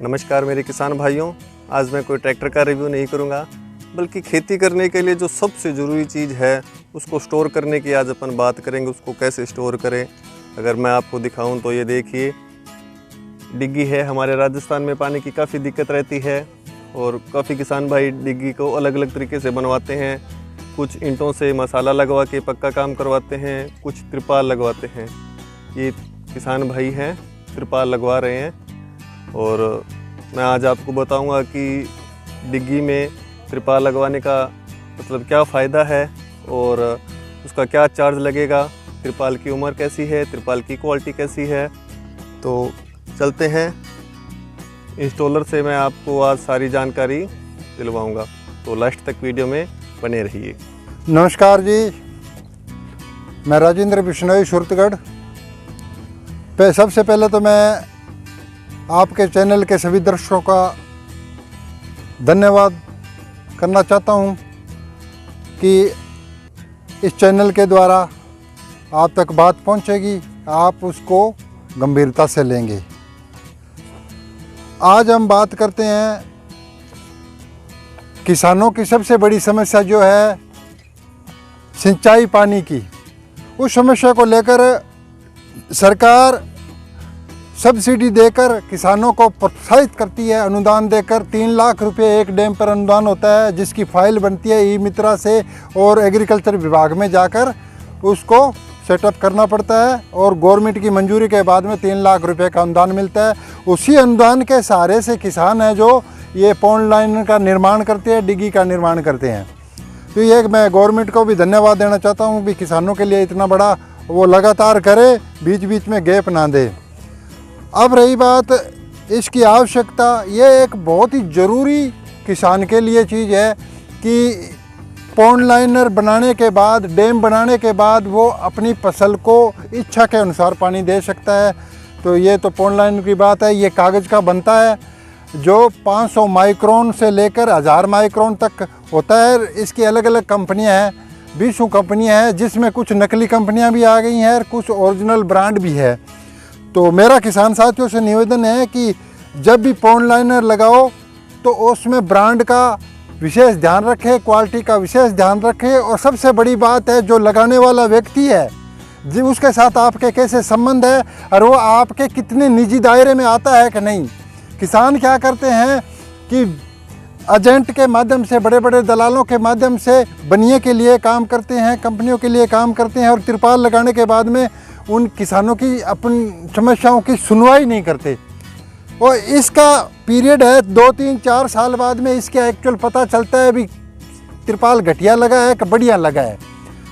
नमस्कार मेरे किसान भाइयों, आज मैं कोई ट्रैक्टर का रिव्यू नहीं करूंगा, बल्कि खेती करने के लिए जो सबसे ज़रूरी चीज़ है उसको स्टोर करने की आज अपन बात करेंगे। उसको कैसे स्टोर करें अगर मैं आपको दिखाऊं तो ये देखिए, डिग्गी है। हमारे राजस्थान में पानी की काफ़ी दिक्कत रहती है और काफ़ी किसान भाई डिग्गी को अलग अलग तरीके से बनवाते हैं। कुछ ईंटों से मसाला लगवा के पक्का काम करवाते हैं, कुछ त्रिपाल लगवाते हैं। ये किसान भाई हैं, त्रिपाल लगवा रहे हैं और मैं आज आपको बताऊंगा कि डिग्गी में त्रिपाल लगवाने का मतलब क्या फ़ायदा है और उसका क्या चार्ज लगेगा, त्रिपाल की उम्र कैसी है, त्रिपाल की क्वालिटी कैसी है। तो चलते हैं, इंस्टॉलर से मैं आपको आज सारी जानकारी दिलवाऊंगा, तो लास्ट तक वीडियो में बने रहिए। नमस्कार जी, मैं राजेंद्र बिश्नोई सुरतगढ़ पे। सबसे पहले तो मैं आपके चैनल के सभी दर्शकों का धन्यवाद करना चाहता हूं कि इस चैनल के द्वारा आप तक बात पहुंचेगी, आप उसको गंभीरता से लेंगे। आज हम बात करते हैं किसानों की सबसे बड़ी समस्या जो है सिंचाई पानी की। उस समस्या को लेकर सरकार सब्सिडी देकर किसानों को प्रोत्साहित करती है, अनुदान देकर 3 लाख रुपए एक डैम पर अनुदान होता है, जिसकी फाइल बनती है ई मित्रा से और एग्रीकल्चर विभाग में जाकर उसको सेटअप करना पड़ता है और गवर्नमेंट की मंजूरी के बाद में 3 लाख रुपए का अनुदान मिलता है। उसी अनुदान के सहारे से किसान हैं जो ये पॉन्ड लाइन का निर्माण करते हैं, डिग्गी का निर्माण करते हैं। तो ये मैं गवर्नमेंट को भी धन्यवाद देना चाहता हूँ कि किसानों के लिए इतना बड़ा वो लगातार करे, बीच बीच में गैप ना दे। अब रही बात इसकी आवश्यकता, ये एक बहुत ही ज़रूरी किसान के लिए चीज़ है कि पॉन्ड लाइनर बनाने के बाद, डैम बनाने के बाद वो अपनी फसल को इच्छा के अनुसार पानी दे सकता है। तो ये तो पॉन्ड लाइनर की बात है। ये कागज़ का बनता है जो 500 माइक्रोन से लेकर 1000 माइक्रोन तक होता है। इसकी अलग अलग कंपनियां हैं, 20 कंपनियां हैं, जिसमें कुछ नकली कंपनियां भी आ गई हैं और कुछ ओरिजिनल ब्रांड भी है। तो मेरा किसान साथियों से निवेदन है कि जब भी पॉन्ड लाइनर लगाओ तो उसमें ब्रांड का विशेष ध्यान रखें, क्वालिटी का विशेष ध्यान रखें। और सबसे बड़ी बात है, जो लगाने वाला व्यक्ति है जी, उसके साथ आपके कैसे संबंध है और वो आपके कितने निजी दायरे में आता है कि नहीं। किसान क्या करते हैं कि एजेंट के माध्यम से, बड़े बड़े दलालों के माध्यम से बनिए के लिए काम करते हैं, कंपनियों के लिए काम करते हैं और तिरपाल लगाने के बाद में उन किसानों की अपनी समस्याओं की सुनवाई नहीं करते। और इसका पीरियड है 2-3-4 साल बाद में इसका एक्चुअल पता चलता है भी तिरपाल घटिया लगा है कि बढ़िया लगा है।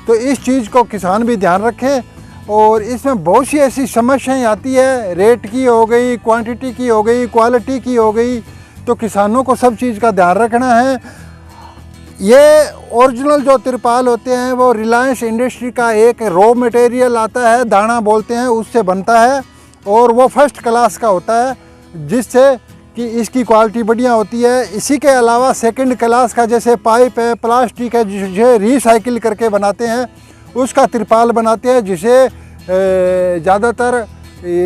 तो इस चीज़ को किसान भी ध्यान रखें। और इसमें बहुत सी ऐसी समस्याएं आती है, रेट की हो गई, क्वांटिटी की हो गई, क्वालिटी की हो गई। तो किसानों को सब चीज़ का ध्यान रखना है। ये ओरिजिनल जो तिरपाल होते हैं वो रिलायंस इंडस्ट्री का एक रॉ मटेरियल आता है, दाना बोलते हैं, उससे बनता है और वो फर्स्ट क्लास का होता है, जिससे कि इसकी क्वालिटी बढ़िया होती है। इसी के अलावा सेकंड क्लास का जैसे पाइप है, प्लास्टिक है, जिसे रिसाइकिल करके बनाते हैं, उसका तिरपाल बनाते हैं, जिसे ज़्यादातर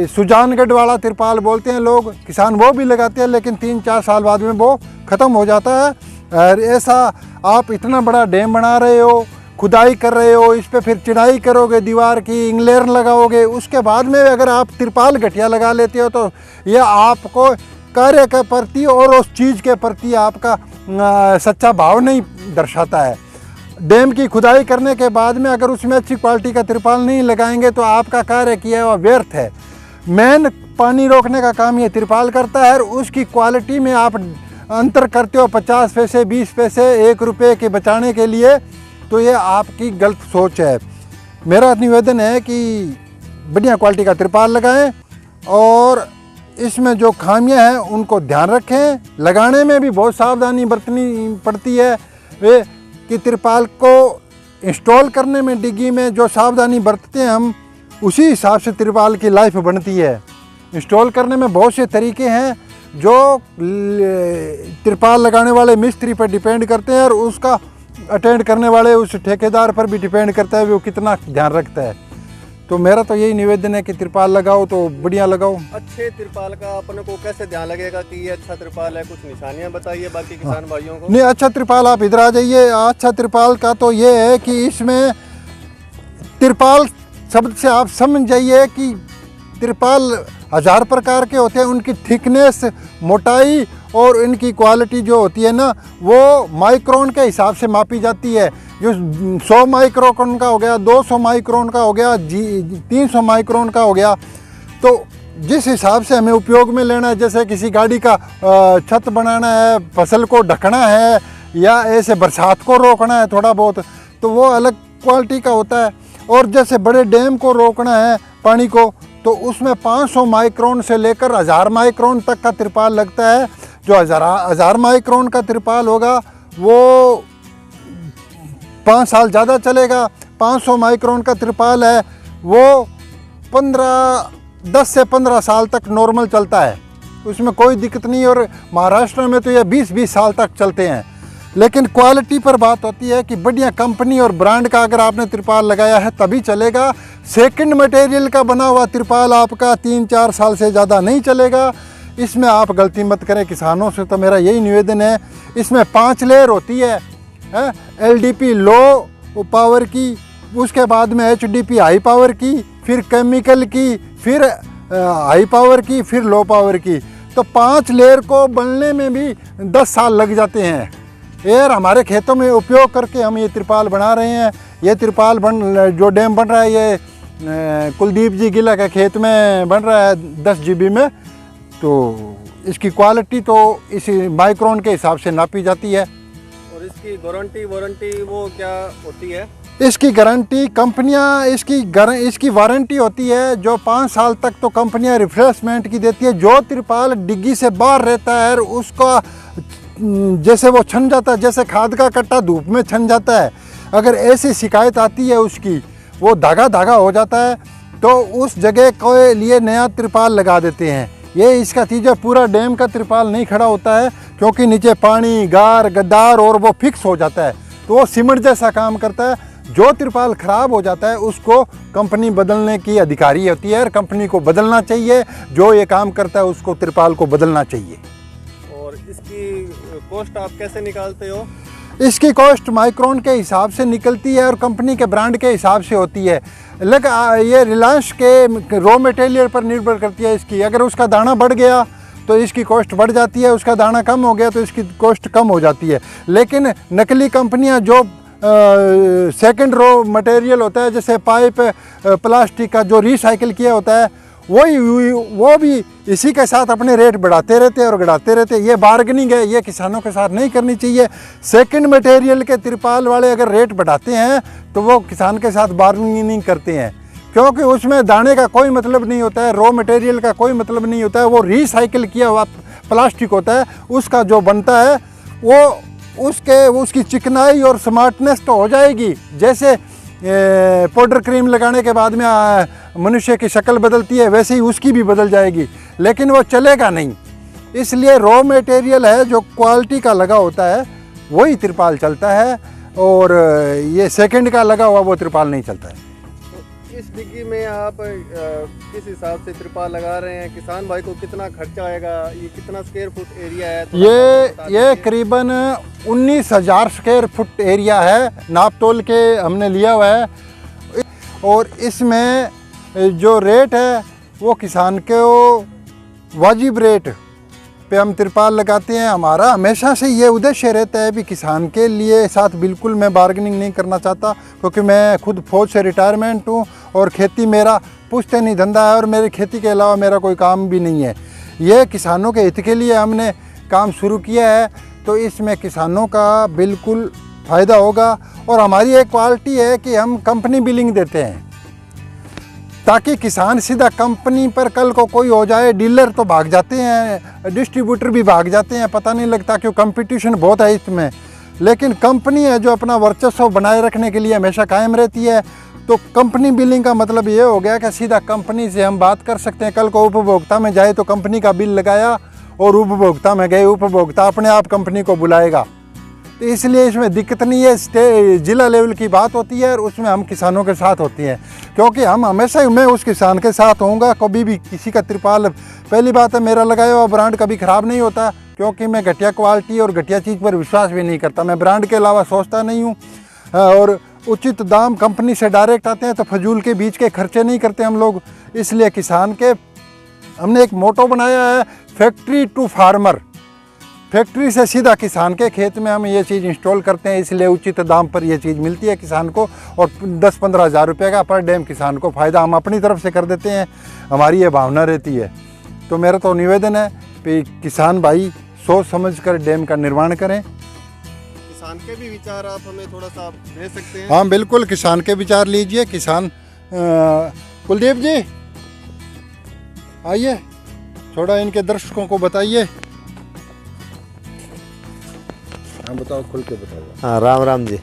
सुजानगढ़ वाला तिरपाल बोलते हैं लोग। किसान वो भी लगाते हैं, लेकिन 3-4 साल बाद में वो ख़त्म हो जाता है। और ऐसा आप इतना बड़ा डैम बना रहे हो, खुदाई कर रहे हो, इस पर फिर चिनाई करोगे, दीवार की इंग्लेर लगाओगे, उसके बाद में अगर आप तिरपाल घटिया लगा लेते हो तो यह आपको कार्य के प्रति और उस चीज़ के प्रति आपका सच्चा भाव नहीं दर्शाता है। डैम की खुदाई करने के बाद में अगर उसमें अच्छी क्वालिटी का तिरपाल नहीं लगाएंगे तो आपका कार्य किया हुआ व्यर्थ है। मेन पानी रोकने का काम ये तिरपाल करता है और उसकी क्वालिटी में आप अंतर करते हो 50 पैसे, 20 पैसे, 1 रुपये के बचाने के लिए, तो ये आपकी गलत सोच है। मेरा निवेदन है कि बढ़िया क्वालिटी का तिरपाल लगाएं और इसमें जो खामियां हैं उनको ध्यान रखें। लगाने में भी बहुत सावधानी बरतनी पड़ती है। वे कि तिरपाल को इंस्टॉल करने में, डिग्गी में जो सावधानी बरतते हैं हम, उसी हिसाब से तिरपाल की लाइफ बनती है। इंस्टॉल करने में बहुत से तरीके हैं जो तिरपाल लगाने वाले मिस्त्री पर डिपेंड करते हैं और उसका अटेंड करने वाले उस ठेकेदार पर भी डिपेंड करता है वो कितना ध्यान रखता है। तो मेरा तो यही निवेदन है कि तिरपाल लगाओ तो बढ़िया लगाओ। अच्छे तिरपाल का अपन को कैसे ध्यान लगेगा कि ये अच्छा तिरपाल है? कुछ निशानियां बताइए बाकी किसान भाइयों को। नहीं, अच्छा तिरपाल आप इधर आ जाइए। अच्छा तिरपाल का तो ये है कि इसमें तिरपाल शब्द से आप समझ जाइए कि तिरपाल 1000 प्रकार के होते हैं। उनकी थिकनेस, मोटाई और इनकी क्वालिटी जो होती है ना, वो माइक्रोन के हिसाब से मापी जाती है। जो 100 माइक्रोन का हो गया, 200 माइक्रोन का हो गया, 300 माइक्रोन का हो गया। तो जिस हिसाब से हमें उपयोग में लेना है, जैसे किसी गाड़ी का छत बनाना है, फसल को ढकना है, या ऐसे बरसात को रोकना है थोड़ा बहुत, तो वो अलग क्वालिटी का होता है। और जैसे बड़े डैम को रोकना है पानी को, तो उसमें 500 माइक्रोन से लेकर 1000 माइक्रोन तक का तिरपाल लगता है। जो 1000 माइक्रोन का तिरपाल होगा वो 5 साल ज़्यादा चलेगा। 500 माइक्रोन का तिरपाल है वो 10 से 15 साल तक नॉर्मल चलता है, उसमें कोई दिक्कत नहीं। और महाराष्ट्र में तो ये 20-20 साल तक चलते हैं। लेकिन क्वालिटी पर बात होती है कि बढ़िया कंपनी और ब्रांड का अगर आपने तिरपाल लगाया है तभी चलेगा। सेकंड मटेरियल का बना हुआ तिरपाल आपका 3-4 साल से ज़्यादा नहीं चलेगा। इसमें आप गलती मत करें। किसानों से तो मेरा यही निवेदन है। इसमें 5 लेयर होती है, LDP लो पावर की, उसके बाद में HDP हाई पावर की, फिर केमिकल की, फिर हाई पावर की, फिर लो पावर की। तो 5 लेयर को बनने में भी 10 साल लग जाते हैं। यार हमारे खेतों में उपयोग करके हम ये तिरपाल बना रहे हैं। ये तिरपाल जो डैम बन रहा है, ये कुलदीप जी गिला के खेत में बन रहा है 10 GB में। तो इसकी क्वालिटी तो इस माइक्रोन के हिसाब से नापी जाती है। और इसकी गारंटी वारंटी वो क्या होती है? इसकी गारंटी कंपनियां इसकी वारंटी होती है जो 5 साल तक तो कंपनियां रिफ्रेशमेंट की देती है। जो तिरपाल डिग्गी से बाहर रहता है उसका जैसे वो छन जाता है, जैसे खाद का कट्टा धूप में छन जाता है, अगर ऐसी शिकायत आती है उसकी, वो धागा धागा हो जाता है, तो उस जगह के लिए नया तिरपाल लगा देते हैं। ये इसका चीज़ पूरा डैम का तिरपाल नहीं खड़ा होता है, क्योंकि नीचे पानी, गार, गद्दार और वो फिक्स हो जाता है, तो वो सीमेंट जैसा काम करता है। जो तिरपाल ख़राब हो जाता है उसको कंपनी बदलने की अधिकारी होती है और कंपनी को बदलना चाहिए। जो ये काम करता है उसको तिरपाल को बदलना चाहिए। और इसकी कॉस्ट आप कैसे निकालते हो? इसकी कॉस्ट माइक्रोन के हिसाब से निकलती है और कंपनी के ब्रांड के हिसाब से होती है। ये रिलायंस के रॉ मटेरियल पर निर्भर करती है इसकी। अगर उसका दाना बढ़ गया तो इसकी कॉस्ट बढ़ जाती है, उसका दाना कम हो गया तो इसकी कॉस्ट कम हो जाती है। लेकिन नकली कंपनियां जो सेकंड रॉ मटेरियल होता है, जैसे पाइप, प्लास्टिक का जो रिसाइकिल किया होता है, वो भी इसी के साथ अपने रेट बढ़ाते रहते हैं और घटाते रहते हैं। ये बार्गेनिंग है, ये किसानों के साथ नहीं करनी चाहिए। सेकंड मटेरियल के तिरपाल वाले अगर रेट बढ़ाते हैं तो वो किसान के साथ बार्गेनिंग करते हैं, क्योंकि उसमें दाने का कोई मतलब नहीं होता है, रॉ मटेरियल का कोई मतलब नहीं होता है। वो रिसाइकिल किया हुआ प्लास्टिक होता है, उसका जो बनता है वो उसकी चिकनाई और स्मार्टनेस तो हो जाएगी। जैसे पाउडर क्रीम लगाने के बाद में मनुष्य की शक्ल बदलती है, वैसे ही उसकी भी बदल जाएगी, लेकिन वो चलेगा नहीं। इसलिए रॉ मटेरियल है जो क्वालिटी का लगा होता है वही तिरपाल चलता है, और ये सेकंड का लगा हुआ वो तिरपाल नहीं चलता है। तो इस डिग्गी में आप किस हिसाब से तिरपाल लगा रहे हैं? किसान भाई को कितना खर्चा आएगा? ये कितना स्क्वायर फुट एरिया है? ये करीबन 19,000 स्क्वायर फुट एरिया है, नाप तोल के हमने लिया हुआ है। और इसमें जो रेट है वो किसान को वाजिब रेट पे हम तिरपाल लगाते हैं। हमारा हमेशा से ये उद्देश्य रहता है भी किसान के लिए साथ बिल्कुल मैं बार्गेनिंग नहीं करना चाहता, क्योंकि मैं खुद फौज से रिटायरमेंट हूँ और खेती मेरा पुश्तैनी धंधा है और मेरी खेती के अलावा मेरा कोई काम भी नहीं है। ये किसानों के हित के लिए हमने काम शुरू किया है, तो इसमें किसानों का बिल्कुल फ़ायदा होगा। और हमारी एक क्वालिटी है कि हम कंपनी बिलिंग देते हैं, ताकि किसान सीधा कंपनी पर कल को कोई हो जाए, डीलर तो भाग जाते हैं, डिस्ट्रीब्यूटर भी भाग जाते हैं, पता नहीं लगता, क्यों कंपटीशन बहुत है इसमें। लेकिन कंपनी है जो अपना वर्चस्व बनाए रखने के लिए हमेशा कायम रहती है। तो कंपनी बिलिंग का मतलब ये हो गया कि सीधा कंपनी से हम बात कर सकते हैं। कल को उपभोक्ता में जाए तो कंपनी का बिल लगाया और उपभोक्ता में गए, उपभोक्ता अपने आप कंपनी को बुलाएगा। तो इसलिए इसमें दिक्कत नहीं है। ज़िला लेवल की बात होती है और उसमें हम किसानों के साथ होती हैं, क्योंकि हम हमेशा मैं उस किसान के साथ होऊंगा। कभी भी किसी का त्रिपाल, पहली बात है मेरा लगाया हुआ ब्रांड कभी ख़राब नहीं होता, क्योंकि मैं घटिया क्वालिटी और घटिया चीज़ पर विश्वास भी नहीं करता। मैं ब्रांड के अलावा सोचता नहीं हूँ। और उचित दाम कंपनी से डायरेक्ट आते हैं, तो फजूल के बीच के खर्चे नहीं करते हम लोग। इसलिए किसान के हमने एक मोटो बनाया है, फैक्ट्री टू फार्मर। फैक्ट्री से सीधा किसान के खेत में हम ये चीज़ इंस्टॉल करते हैं, इसलिए उचित दाम पर ये चीज़ मिलती है किसान को, और 10-15 हज़ार रुपये का पर डैम किसान को फ़ायदा हम अपनी तरफ से कर देते हैं। हमारी ये भावना रहती है। तो मेरा तो निवेदन है कि किसान भाई सोच समझ कर डैम का निर्माण करें। किसान के भी विचार आप हमें थोड़ा सा दे सकते हैं? हाँ बिल्कुल, किसान के विचार लीजिए। किसान कुलदीप जी आइए, थोड़ा इनके दर्शकों को बताइए। हाँ बताओ, खुल के बताओ। हाँ राम राम जी।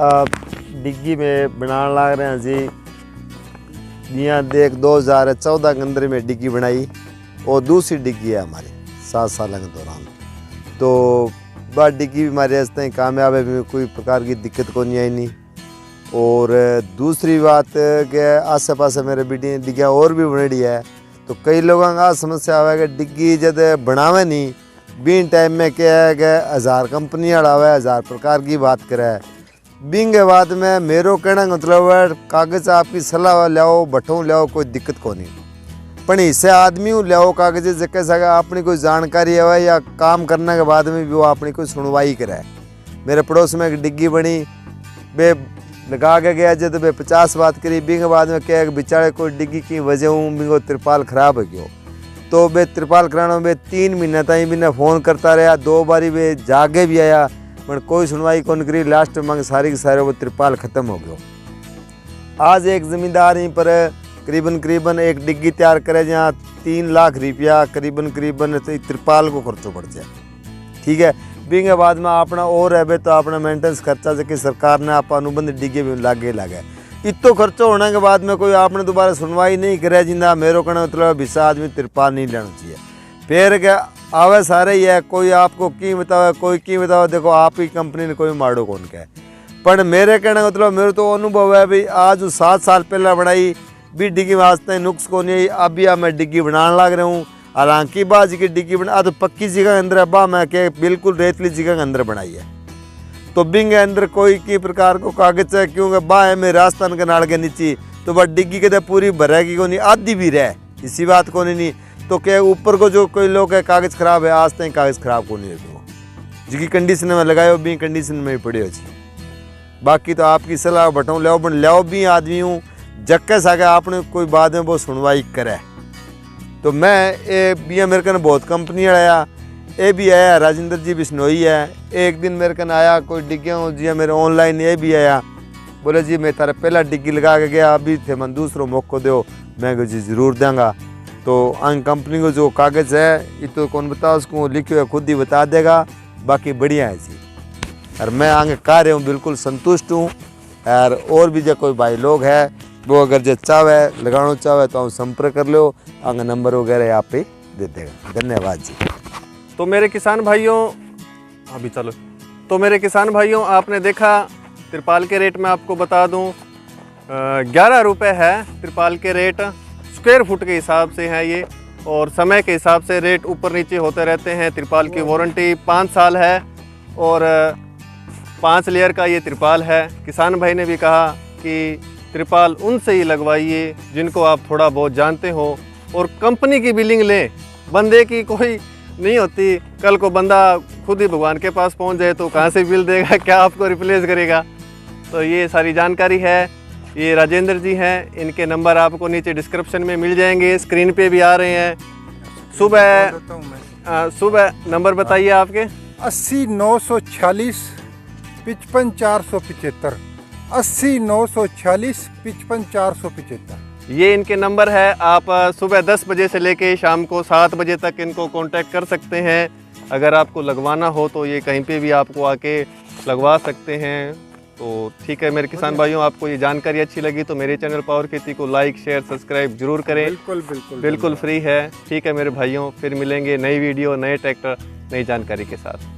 आप डिग्गी में बनाने लग रहे हैं जी। यहाँ देख 2014 के अंदर में डिग्गी बनाई, और दूसरी डिग्गी है हमारी 7 साल के दौरान। तो बात डिग्गी भी हमारे रास्ते कामयाब है, कोई प्रकार की दिक्कत को नहीं आई नहीं। और दूसरी बात कि आसे पास मेरे डिग्गियाँ और भी बनेड़ी है, तो कई लोगों का समस्या आवे कि डिग्गी जब बनावे नहीं बीन टाइम में क्या है कि 1000 कंपनी अड़ावे, 1000 प्रकार की बात करे। बीन के बाद में मेरो कहना मतलब है कागज़ आपकी सलाह लियाओ, बठों लियाओ, कोई दिक्कत को नहीं, पर इससे आदमी लियाओ कागज़ जैसे सका अपनी कोई जानकारी है या काम करने के बाद में भी वो अपनी कोई सुनवाई करे। मेरे पड़ोस में एक डिग्गी बनी, बे लगा के गया जब बे 50 बात करी, बीन के बाद में क्या बेचारे कोई डिग्गी की वजह हूँ बिंगो त्रिपाल ख़राब है क्यों, तो बे त्रिपाल कराने में 3 महीने तक भी फ़ोन करता रहा। 2 बारी वे जागे भी आया, पर कोई सुनवाई कौन करी। लास्ट में सारी के सारे वो त्रिपाल ख़त्म हो गया। आज एक ज़मींदार यहीं पर करीबन एक डिग्गी तैयार करे, जहाँ 3 लाख रुपया करीबन त्रिपाल को खर्चो पड़ जाए। ठीक है, बींग के बाद में अपना और है तो अपना मेंटेनेंस खर्चा जो कि सरकार ने आप अनुबंध डिग्गी भी लागे इतो खर्चो होने के बाद में कोई आपने दोबारा सुनवाई नहीं करे। जिंदा मेरो कहना मतलब भिसा आदमी त्रिपाल नहीं लेना चाहिए। फिर क्या आवे सारे ही है, कोई आपको की बतावे, कोई की बतावे, देखो आप ही कंपनी ने कोई माड़ो कौन कहे। पर मेरे कहने मतलब मेरे तो अनुभव है भाई, आज 7 साल पहले बनाई भी डिग्गी वास्ते नुक्स को नहीं, अभी मैं डिग्गी बनाने लग रहा हूँ। हालांकि बाजी की डिग्गी बना तो पक्की जगह के अंदर अब्बा मैं क्या बिल्कुल रेतली जगह के अंदर बनाई है, तो बिंग के अंदर कोई की प्रकार को कागज है, क्योंकि बा है मेरे राजस्थान के नाड़ के नीचे, तो बस डिग्गी के पूरी भरेगी को नहीं, आधी भी रहे, इसी बात को नहीं। तो क्या ऊपर को जो कोई लोग है कागज़ ख़राब है, आज तक कागज़ ख़राब को नहीं है, जिसकी कंडीशन में लगाए भी कंडीशन में ही पड़े हो जी। बाकी तो आपकी सलाह बटाऊँ लियाओ, बन लियाओ भी आदमी हूँ जक्के सागे आपने कोई बाद में वो सुनवाई करे। तो मैं ये मेरे कन बहुत कंपनी आया, ये भी आया राजेंद्र जी बिश्नोई है। एक दिन मेरे कन आया कोई डिग्गियाँ जी मेरे ऑनलाइन, ये भी आया, बोले जी मैं तारा पहला डिग्गी लगा के गया, अभी थे मन दूसरों मौको दो, मैं जी ज़रूर दूँगा। तो अंग कंपनी को जो कागज़ है ये तो कौन बता, उसको लिखे हुए खुद ही बता देगा, बाकी बढ़िया है जी। और मैं आगे कार्य हूँ बिल्कुल संतुष्ट हूँ। और भी जो कोई भाई लोग है वो अगर जो चाहे लगाना चाहे तो संपर्क कर लो, आगे नंबर वगैरह आप ही दे देगा। धन्यवाद जी। तो मेरे किसान भाइयों अभी चलो, तो मेरे किसान भाइयों आपने देखा त्रिपाल के रेट मैं आपको बता दूं, 11 रुपये है त्रिपाल के रेट, स्क्वायर फुट के हिसाब से है ये, और समय के हिसाब से रेट ऊपर नीचे होते रहते हैं। त्रिपाल की वारंटी 5 साल है और 5 लेयर का ये त्रिपाल है। किसान भाई ने भी कहा कि त्रिपाल उनसे ही लगवाइए जिनको आप थोड़ा बहुत जानते हो, और कंपनी की बिलिंग लें, बंदे की कोई नहीं होती। कल को बंदा खुद ही भगवान के पास पहुंच जाए तो कहाँ से बिल देगा, क्या आपको रिप्लेस करेगा। तो ये सारी जानकारी है। ये राजेंद्र जी हैं, इनके नंबर आपको नीचे डिस्क्रिप्शन में मिल जाएंगे, स्क्रीन पे भी आ रहे हैं। सुबह नंबर बताइए आपके। 80 946 55 475, 80 946 55 475। ये इनके नंबर है। आप सुबह 10 बजे से लेके शाम को 7 बजे तक इनको कांटेक्ट कर सकते हैं। अगर आपको लगवाना हो तो ये कहीं पे भी आपको आके लगवा सकते हैं। तो ठीक है मेरे किसान भाइयों, आपको ये जानकारी अच्छी लगी तो मेरे चैनल पावर खेती को लाइक शेयर सब्सक्राइब जरूर करें। बिल्कुल फ्री है। ठीक है मेरे भाइयों, फिर मिलेंगे नई वीडियो नए ट्रैक्टर नई जानकारी के साथ।